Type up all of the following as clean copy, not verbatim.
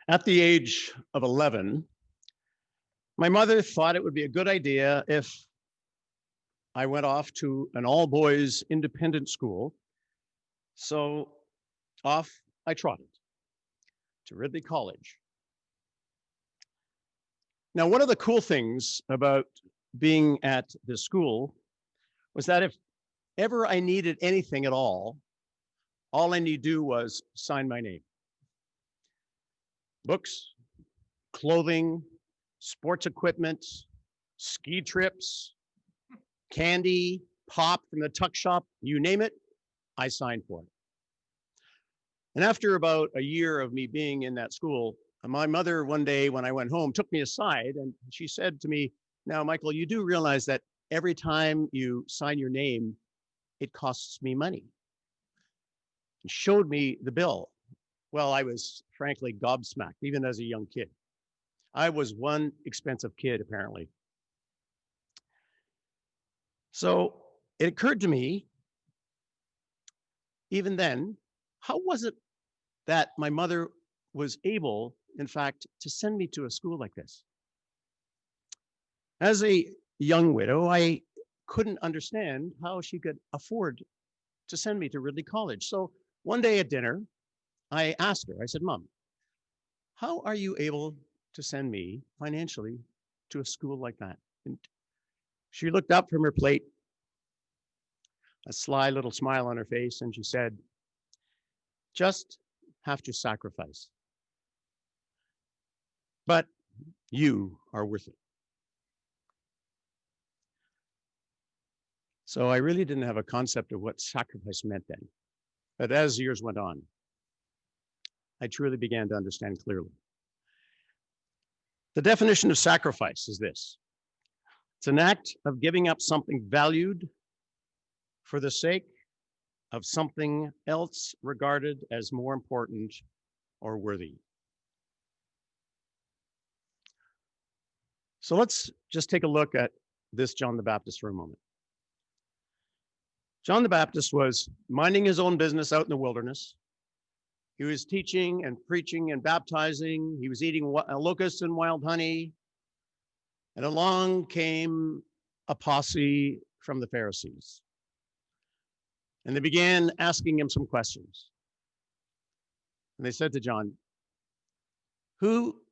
At the age of 11, my mother thought it would be a good idea if I went off to an all-boys independent school. So off I trotted to Ridley College. Now, one of the cool things about being at this school was that if ever I needed anything at all I need to do was sign my name. Books, clothing, sports equipment, ski trips, candy, pop from the tuck shop, you name it, I signed for it. And after about a year of me being in that school, my mother one day when I went home took me aside and she said to me, "Now, Michael, you do realize that every time you sign your name, it costs me money." And showed me the bill. Well, I was frankly gobsmacked, even as a young kid. I was one expensive kid, apparently. So it occurred to me, even then, how was it that my mother was able, in fact, to send me to a school like this? As a young widow, I couldn't understand how she could afford to send me to Ridley College. So one day at dinner, I asked her, I said, "Mom, how are you able to send me financially to a school like that?" And she looked up from her plate, a sly little smile on her face, and she said, "Just have to sacrifice. But you are worth it." So I really didn't have a concept of what sacrifice meant then. But as years went on, I truly began to understand clearly. The definition of sacrifice is this: it's an act of giving up something valued for the sake of something else regarded as more important or worthy. So let's just take a look at this John the Baptist for a moment. John the Baptist was minding his own business out in the wilderness. He was teaching and preaching and baptizing. He was eating locusts and wild honey. And along came a posse from the Pharisees. And they began asking him some questions. And they said to John, "Who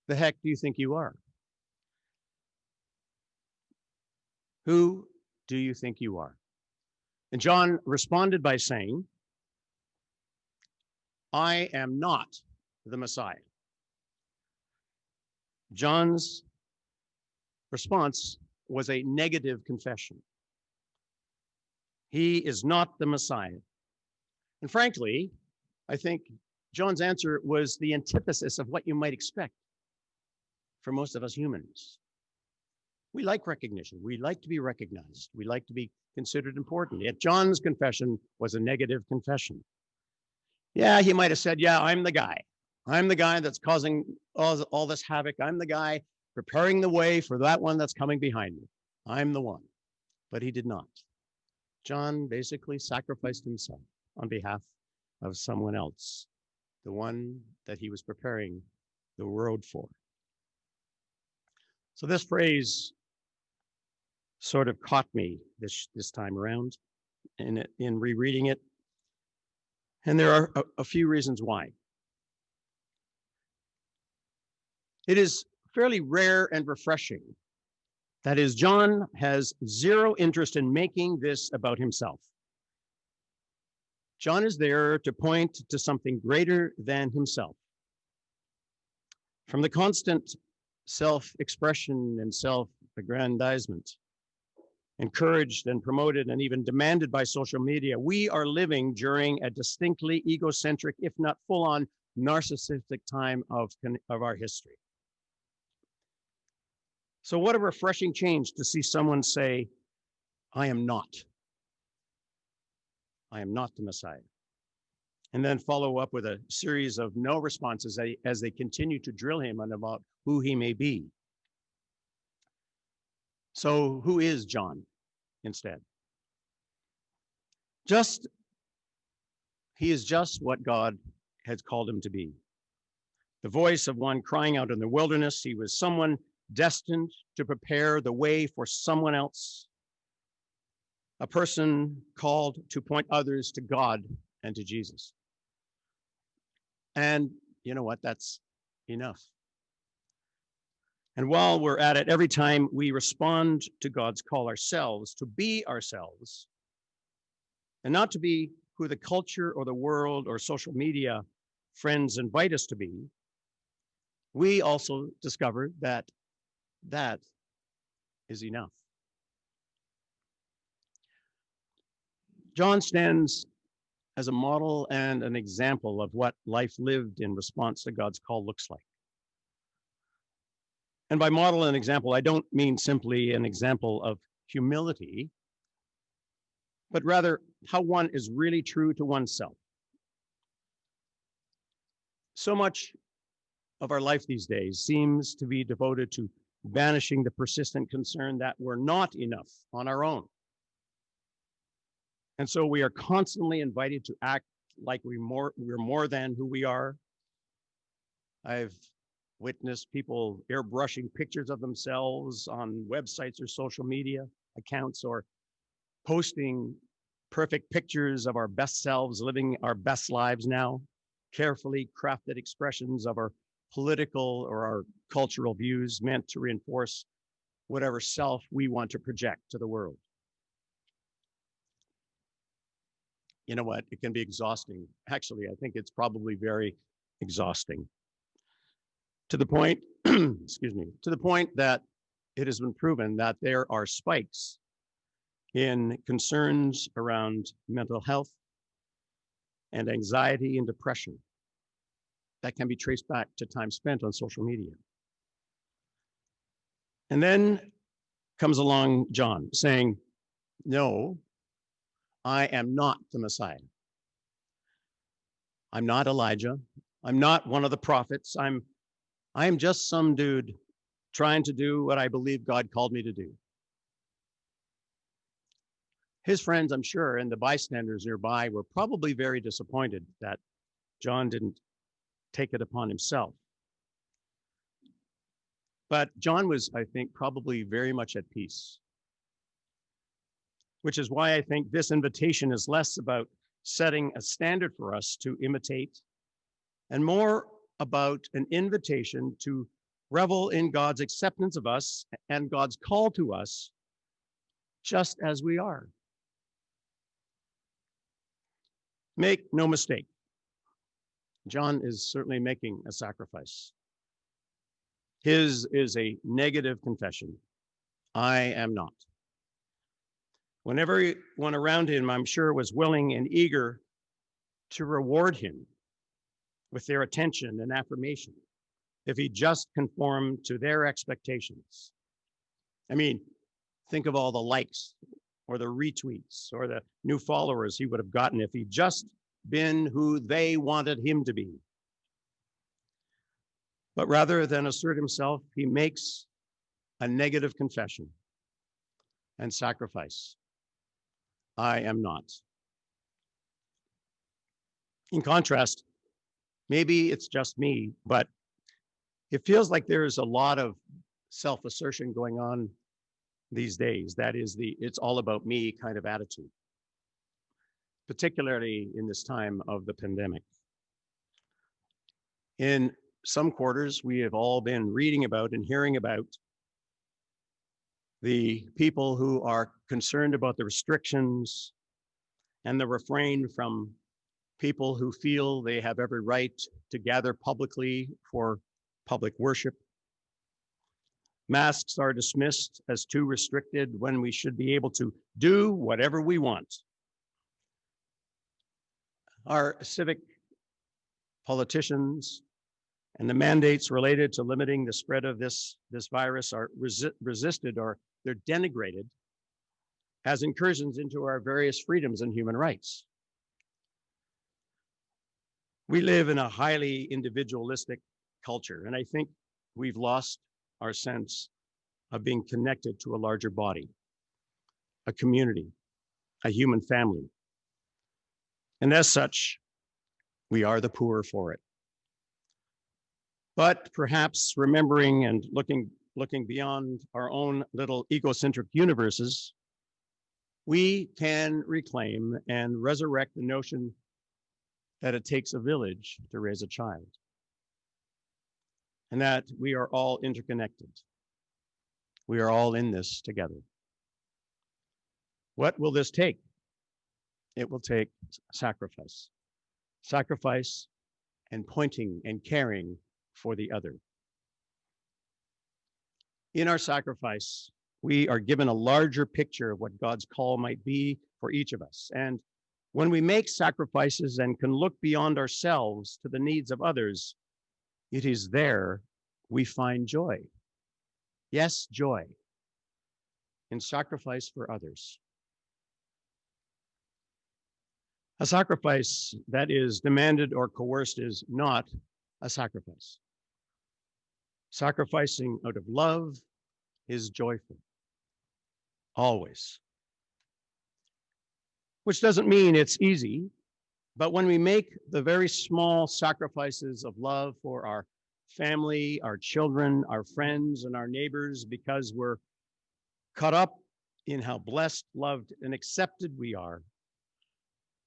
the heck do you think you are? Who do you think you are?" And John responded by saying, "I am not the Messiah." John's response was a negative confession. He is not the Messiah. And frankly, I think John's answer was the antithesis of what you might expect for most of us humans. We like recognition. We like to be recognized. We like to be considered important. Yet John's confession was a negative confession. Yeah, he might have said, "Yeah, I'm the guy. I'm the guy that's causing all this havoc. I'm the guy preparing the way for that one that's coming behind me. I'm the one." But he did not. John basically sacrificed himself on behalf of someone else, the one that he was preparing the road for. So this phrase sort of caught me this time around in rereading it. And there are a few reasons why. It is fairly rare and refreshing. That is, John has zero interest in making this about himself. John is there to point to something greater than himself. From the constant self-expression and self-aggrandizement, encouraged and promoted and even demanded by social media, we are living during a distinctly egocentric, if not full-on narcissistic time of our history. So what a refreshing change to see someone say, I am not the Messiah. And then follow up with a series of no responses as they continue to drill him on about who he may be. So who is John instead? He is just what God has called him to be. the voice of one crying out in the wilderness. He was someone destined to prepare the way for someone else, a person called to point others to God and to Jesus. And you know what? That's enough. And while we're at it, every time we respond to God's call ourselves to be ourselves, and not to be who the culture or the world or social media friends invite us to be, we also discover that that is enough. John stands as a model and an example of what life lived in response to God's call looks like. And by model and example, I don't mean simply an example of humility, but rather how one is really true to oneself. So much of our life these days seems to be devoted to banishing the persistent concern that we're not enough on our own. And so we are constantly invited to act like we're more than who we are. I've witnessed people airbrushing pictures of themselves on websites or social media accounts, or posting perfect pictures of our best selves, living our best lives now, carefully crafted expressions of our political or our cultural views meant to reinforce whatever self we want to project to the world. You know what? It can be exhausting. Actually, I think it's probably very exhausting. To the point, excuse me, to the point that it has been proven that there are spikes in concerns around mental health and anxiety and depression that can be traced back to time spent on social media. And then comes along John saying, no, I am not the Messiah. I'm not Elijah. I'm not one of the prophets. I am just some dude trying to do what I believe God called me to do. His friends, I'm sure, and the bystanders nearby were probably very disappointed that John didn't take it upon himself. But John was, I think, probably very much at peace, which is why I think this invitation is less about setting a standard for us to imitate and more about an invitation to revel in God's acceptance of us and God's call to us just as we are. Make no mistake, John is certainly making a sacrifice. His is a negative confession. I am not. When everyone around him, I'm sure, was willing and eager to reward him with their attention and affirmation if he just conformed to their expectations. I mean, think of all the likes or the retweets or the new followers he would have gotten if he just been who they wanted him to be. But rather than assert himself, he makes a negative confession and sacrifice. I am not. In contrast, maybe it's just me, but it feels like there's a lot of self-assertion going on these days. That is the it's all about me kind of attitude, particularly in this time of the pandemic. In some quarters, we have all been reading about and hearing about the people who are concerned about the restrictions and the refrain from people who feel they have every right to gather publicly for public worship. Masks are dismissed as too restricted when we should be able to do whatever we want. Our civic politicians and the mandates related to limiting the spread of this virus are resisted, or they're denigrated as incursions into our various freedoms and human rights. We live in a highly individualistic culture, and I think we've lost our sense of being connected to a larger body, a community, a human family. And as such, we are the poorer for it. But perhaps remembering and looking beyond our own little egocentric universes, we can reclaim and resurrect the notion that it takes a village to raise a child, and that we are all interconnected. We are all in this together. What will this take? It will take sacrifice. Sacrifice and pointing and caring for the other. In our sacrifice, we are given a larger picture of what God's call might be for each of us. And when we make sacrifices and can look beyond ourselves to the needs of others, it is there we find joy. Yes, joy in sacrifice for others. A sacrifice that is demanded or coerced is not a sacrifice. Sacrificing out of love is joyful, always. Which doesn't mean it's easy, but when we make the very small sacrifices of love for our family, our children, our friends, and our neighbors, because we're caught up in how blessed, loved, and accepted we are,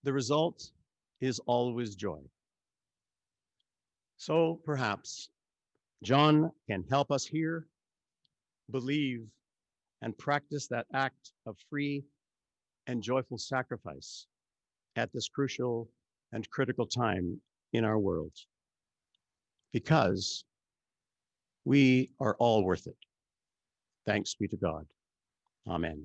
the result is always joy. So perhaps John can help us here, believe, and practice that act of free and joyful sacrifice at this crucial and critical time in our world, because we are all worth it. Thanks be to God. Amen.